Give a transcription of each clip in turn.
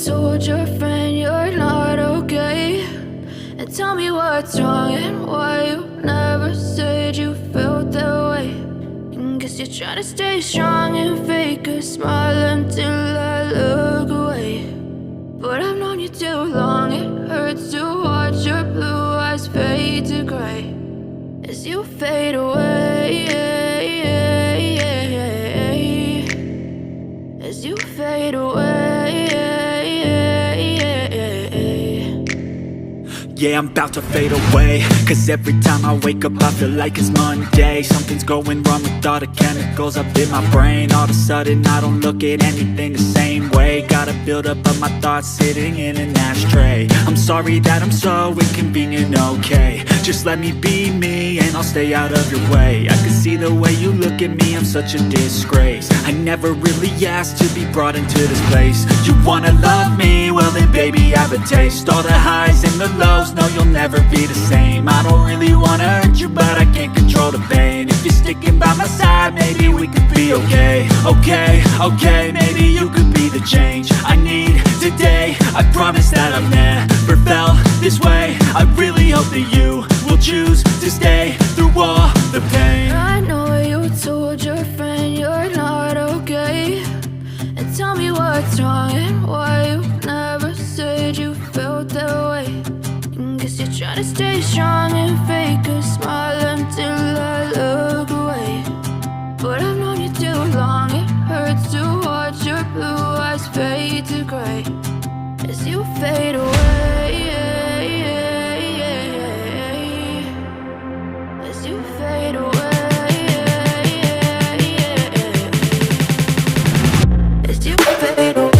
told your friend you're not okay, and tell me what's wrong and why you never said you felt that way. And guess you're trying to stay strong and fake a smile until I look away. But I've known you too long, it hurts to watch your blue eyes fade to gray as you fade away, as you fade away. Yeah, I'm about to fade away, cause every time I wake up I feel like it's Monday. Something's going wrong with all the chemicals up in my brain. All of a sudden I don't look at anything the same way. Got a buildup of my thoughts sitting in an ashtray. I'm sorry that I'm so inconvenient, okay. Just let me be me and I'll stay out of your way. I can see the way you look at me, I'm such a disgrace. I never really asked to be brought into this place. You wanna love me? Well then baby I have a taste. All the highs and the lows, no you'll never be the same. I don't really wanna hurt you but I can't control the pain. If you're sticking by my side maybe we could be okay. Okay, maybe you could be the change I need today. I promise that I've never felt this way. I really hope that you will choose to stay through all the pain. I know you told your friend you're not okay, and tell me what's wrong and why you never said you felt that way. And guess you're trying to stay strong and fake a smile until I look away. But I've known you too long, it hurts to watch your blue eyes fade to gray as you fade away, as you fade away, as you fade away.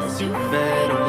As you fade away.